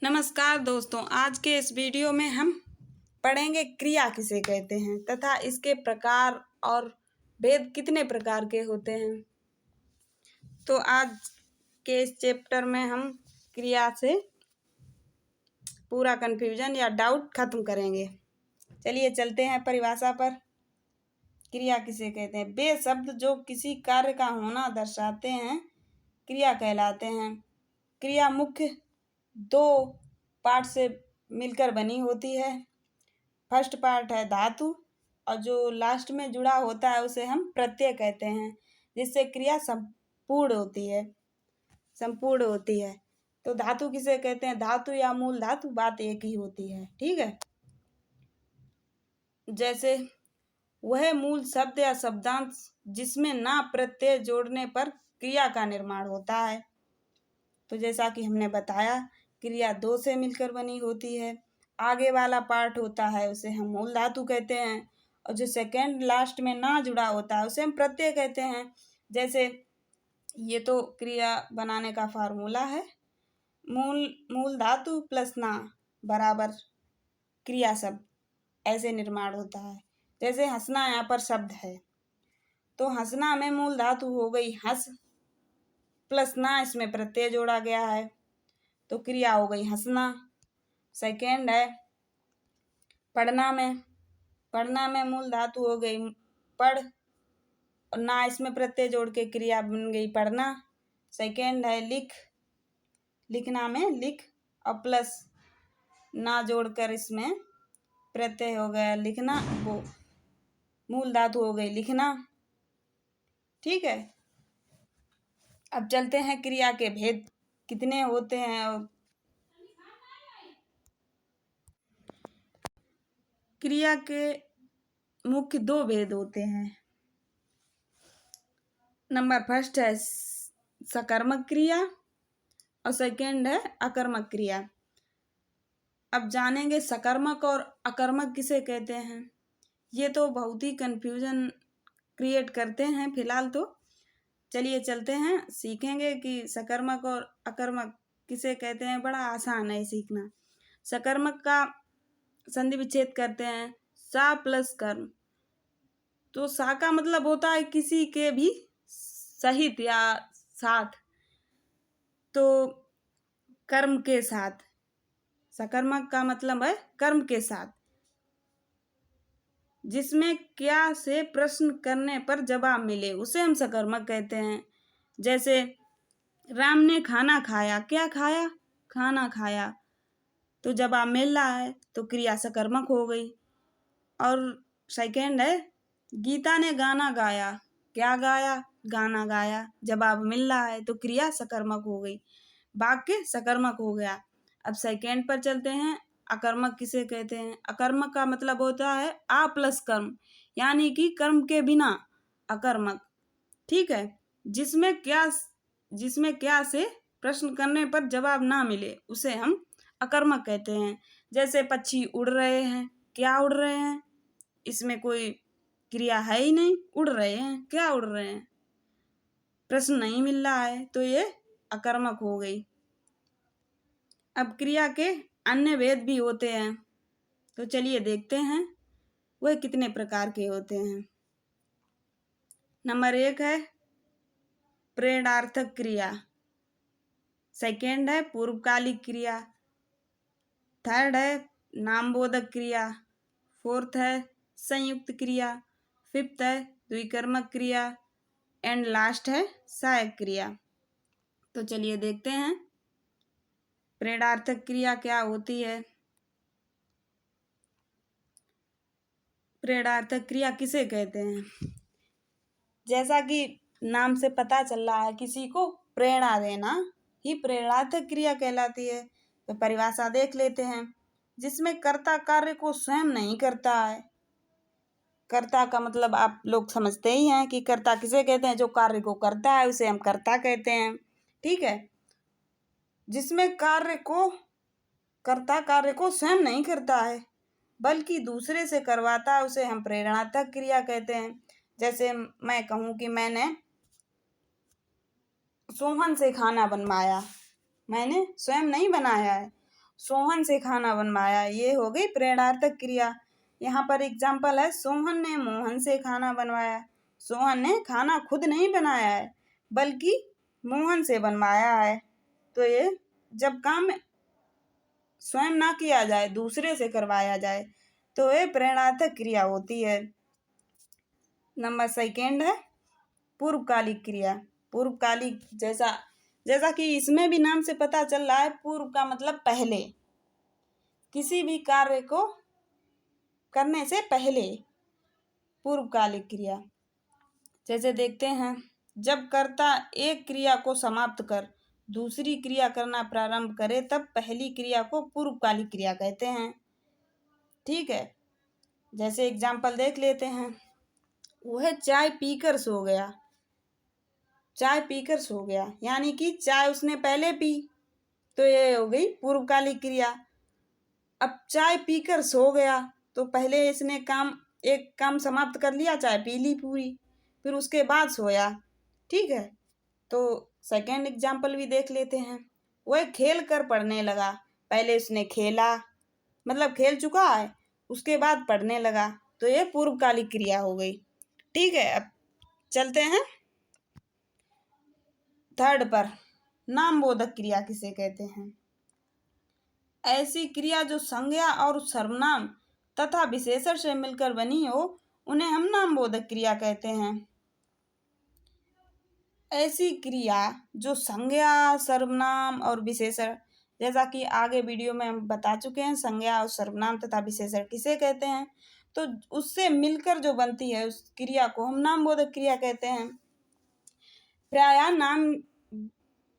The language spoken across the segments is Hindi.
नमस्कार दोस्तों, आज के इस वीडियो में हम पढ़ेंगे क्रिया किसे कहते हैं तथा इसके प्रकार और भेद कितने प्रकार के होते हैं। तो आज के इस चैप्टर में हम क्रिया से पूरा कन्फ्यूजन या डाउट खत्म करेंगे। चलिए चलते हैं परिभाषा पर। क्रिया किसे कहते हैं? वे शब्द जो किसी कार्य का होना दर्शाते हैं क्रिया कहलाते हैं। क्रिया मुख्य दो पार्ट से मिलकर बनी होती है। फर्स्ट पार्ट है धातु और जो लास्ट में जुड़ा होता है उसे हम प्रत्यय कहते हैं, जिससे क्रिया संपूर्ण होती है। तो धातु किसे कहते हैं? धातु या मूल धातु बात एक ही होती है, ठीक है। जैसे वह मूल शब्द या शब्दांश जिसमें ना प्रत्यय जोड़ने पर क्रिया का निर्माण होता है। तो जैसा कि हमने बताया, क्रिया दो से मिलकर बनी होती है। आगे वाला पार्ट होता है उसे हम मूल धातु कहते हैं, और जो सेकंड लास्ट में ना जुड़ा होता है उसे हम प्रत्यय कहते हैं। जैसे ये तो क्रिया बनाने का फार्मूला है, मूल धातु प्लस ना बराबर क्रिया शब्द, ऐसे निर्माण होता है। जैसे हंसना यहाँ पर शब्द है, तो हंसना में मूल धातु हो गई हंस प्लस ना इसमें प्रत्यय जोड़ा गया है, तो क्रिया हो गई हंसना। सेकेंड है पढ़ना में मूल धातु हो गई पढ़ और ना इसमें प्रत्यय जोड़ के क्रिया बन गई पढ़ना। सेकेंड है लिखना में लिख और प्लस ना जोड़कर इसमें प्रत्यय हो गया लिखना, वो मूल धातु हो गई लिखना, ठीक है। अब चलते हैं क्रिया के भेद कितने होते हैं। क्रिया के मुख्य दो भेद होते हैं। नंबर फर्स्ट है सकर्मक क्रिया और सेकंड है अकर्मक क्रिया। अब जानेंगे सकर्मक और अकर्मक किसे कहते हैं। ये तो बहुत ही कंफ्यूजन क्रिएट करते हैं फिलहाल, तो चलिए चलते हैं सीखेंगे कि सकर्मक और अकर्मक किसे कहते हैं। बड़ा आसान है सीखना। सकर्मक का संधि विच्छेद करते हैं सा प्लस कर्म। तो सा का मतलब होता है किसी के भी सहित या साथ, तो कर्म के साथ। सकर्मक का मतलब है कर्म के साथ, जिसमें क्या से प्रश्न करने पर जवाब मिले उसे हम सकर्मक कहते हैं। जैसे राम ने खाना खाया, क्या खाया? खाना खाया, तो जवाब मिल रहा है तो क्रिया सकर्मक हो गई। और सेकेंड है गीता ने गाना गाया, क्या गाया? गाना गाया, जवाब मिल रहा है तो क्रिया सकर्मक हो गई, वाक्य सकर्मक हो गया। अब सेकेंड पर चलते हैं, अकर्मक किसे कहते हैं। अकर्मक का मतलब होता है आ प्लस कर्म, यानी कि कर्म के बिना अकर्मक, ठीक है। जिसमें क्या से प्रश्न करने पर जवाब ना मिले उसे हम अकर्मक कहते हैं। जैसे पक्षी उड़ रहे हैं, क्या उड़ रहे हैं? इसमें कोई क्रिया है ही नहीं, उड़ रहे हैं, क्या उड़ रहे हैं? प्रश्न नहीं मिल रहा है तो ये अकर्मक हो गई। अब क्रिया के अन्य भेद भी होते हैं, तो चलिए देखते हैं वह कितने प्रकार के होते हैं। नंबर 1 है प्रेरणार्थक क्रिया, सेकेंड है पूर्वकालिक क्रिया, थर्ड है नामबोधक क्रिया, फोर्थ है संयुक्त क्रिया, फिफ्थ है द्विकर्मक क्रिया एंड लास्ट है सहायक क्रिया। तो चलिए देखते हैं प्रेरणार्थक क्रिया क्या होती है। प्रेरणार्थक क्रिया किसे कहते हैं? जैसा कि नाम से पता चल रहा है, किसी को प्रेरणा देना ही प्रेरणार्थक क्रिया कहलाती है। तो परिभाषा देख लेते हैं, जिसमें कर्ता कार्य को स्वयं नहीं करता है। कर्ता का मतलब आप लोग समझते ही हैं कि कर्ता किसे कहते हैं। जो कार्य को करता है उसे हम कर्ता कहते हैं, ठीक है। जिसमें कर्ता कार्य को स्वयं नहीं करता है बल्कि दूसरे से करवाता है उसे हम प्रेरणार्थक क्रिया कहते हैं। जैसे मैं कहूँ कि मैंने सोहन से खाना बनवाया, मैंने स्वयं नहीं बनाया है, सोहन से खाना बनवाया, ये हो गई प्रेरणार्थक क्रिया। यहाँ पर एग्जाम्पल है, सोहन ने मोहन से खाना बनवाया। सोहन ने खाना खुद नहीं बनाया है बल्कि मोहन से बनवाया है। तो ये जब काम स्वयं ना किया जाए, दूसरे से करवाया जाए, तो ये प्रेरणार्थक क्रिया होती है। नंबर सेकेंड है पूर्वकालिक क्रिया। पूर्वकालिक जैसा कि इसमें भी नाम से पता चल रहा है, पूर्व का मतलब पहले, किसी भी कार्य को करने से पहले पूर्वकालिक क्रिया। जैसे देखते हैं, जब कर्ता एक क्रिया को समाप्त कर दूसरी क्रिया करना प्रारंभ करे तब पहली क्रिया को पूर्वकालिक क्रिया कहते हैं। ठीक है, जैसे एग्जाम्पल देख लेते हैं, वह चाय पीकर सो गया। चाय पीकर सो गया यानी कि चाय उसने पहले पी, तो ये हो गई पूर्वकालिक क्रिया। अब चाय पीकर सो गया तो पहले इसने एक काम समाप्त कर लिया, चाय पी ली पूरी, फिर उसके बाद सोया। ठीक है, तो सेकेंड एग्जाम्पल भी देख लेते हैं, वह खेल कर पढ़ने लगा। पहले उसने खेला, मतलब खेल चुका है, उसके बाद पढ़ने लगा, तो ये पूर्वकालिक क्रिया हो गई। ठीक है, अब चलते हैं थर्ड पर, नामबोधक क्रिया किसे कहते हैं। ऐसी क्रिया जो संज्ञा और सर्वनाम तथा विशेषण से मिलकर बनी हो उन्हें हम नामबोधक क्रिया कहते हैं। ऐसी क्रिया जो संज्ञा, सर्वनाम और विशेषण, जैसा कि आगे वीडियो में हम बता चुके हैं, संज्ञा और सर्वनाम तथा विशेषण किसे कहते हैं, तो उससे मिलकर जो बनती है उस क्रिया को हम नामबोधक क्रिया कहते हैं। प्रायः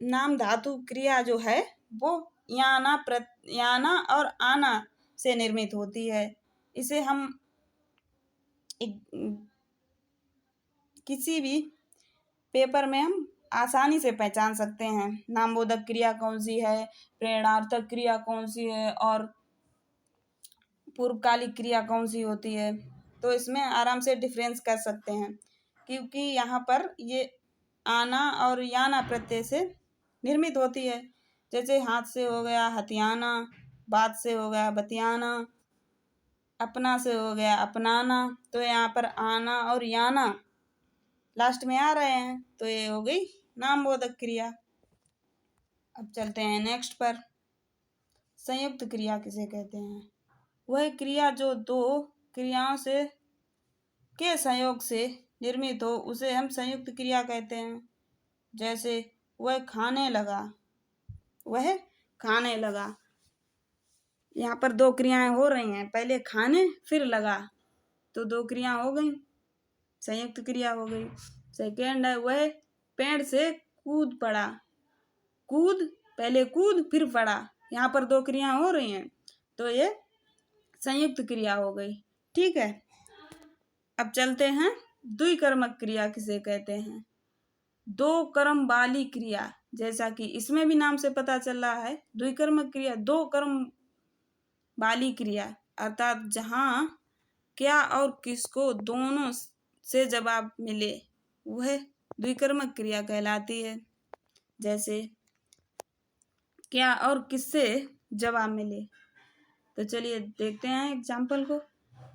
नाम धातु क्रिया जो है वो याना और आना से निर्मित होती है। इसे हम किसी भी पेपर में हम आसानी से पहचान सकते हैं, नामबोधक क्रिया कौन सी है, प्रेरणार्थक क्रिया कौन सी है और पूर्वकालिक क्रिया कौन सी होती है। तो इसमें आराम से डिफरेंस कर सकते हैं, क्योंकि यहाँ पर ये आना और याना प्रत्यय से निर्मित होती है। जैसे हाथ से हो गया हथियाना, बात से हो गया बतियाना, अपना से हो गया अपनाना, तो यहाँ पर आना और याना लास्ट में आ रहे हैं, तो ये हो गई नामबोधक क्रिया। अब चलते हैं नेक्स्ट पर, संयुक्त क्रिया किसे कहते हैं। वह क्रिया जो दो क्रियाओं के संयोग से निर्मित हो उसे हम संयुक्त क्रिया कहते हैं। जैसे वह खाने लगा, वह खाने लगा, यहाँ पर दो क्रियाएं हो रही हैं, पहले खाने फिर लगा, तो दो क्रिया हो गई, संयुक्त क्रिया हो गई। सेकेंड है, वह पेड़ से कूद पड़ा, कूद, पहले कूद फिर पड़ा, यहाँ पर दो क्रिया हो रही हैं, तो ये संयुक्त क्रिया हो गई। ठीक है, अब चलते हैं द्विकर्मक क्रिया किसे कहते हैं। दो कर्म वाली क्रिया, जैसा कि इसमें भी नाम से पता चल रहा है, द्विकर्मक क्रिया दो कर्म वाली क्रिया, अर्थात जहाँ क्या और किसको दोनों से जवाब मिले वह द्विकर्मक क्रिया कहलाती है। जैसे क्या और किससे जवाब मिले, तो चलिए देखते हैं एग्जाम्पल को।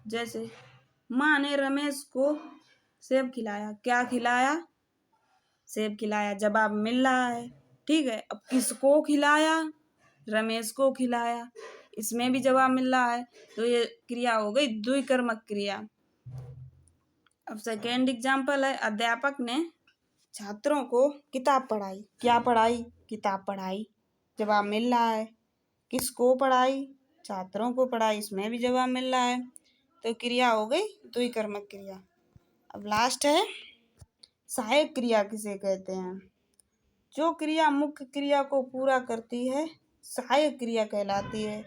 जैसे माँ ने रमेश को सेब खिलाया, क्या खिलाया, सेब खिलाया, जवाब मिल रहा है। ठीक है, अब किसको खिलाया, रमेश को खिलाया, इसमें भी जवाब मिल रहा है, तो ये क्रिया हो गई द्विकर्मक क्रिया। अब सेकेंड एग्जाम्पल है, अध्यापक ने छात्रों को किताब पढ़ाई, क्या पढ़ाई, किताब पढ़ाई, जवाब मिल रहा है। किसको पढ़ाई, छात्रों को पढ़ाई, इसमें भी जवाब मिल रहा है, तो क्रिया हो गई द्विकर्मक क्रिया। अब लास्ट है सहायक क्रिया किसे कहते हैं। जो क्रिया मुख्य क्रिया को पूरा करती है सहायक क्रिया कहलाती है।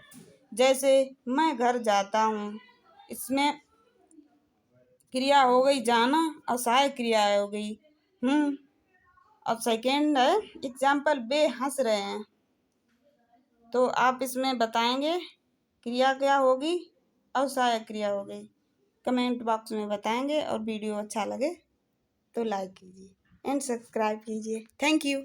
जैसे मैं घर जाता हूँ, इसमें क्रिया हो गई जाना और सहायक क्रिया हो गई अब सेकेंड है एग्जाम्पल, वे हंस रहे हैं, तो आप इसमें बताएंगे क्रिया क्या होगी और सहायक क्रिया हो गई, कमेंट बॉक्स में बताएंगे, और वीडियो अच्छा लगे तो लाइक कीजिए एंड सब्सक्राइब कीजिए। Thank you.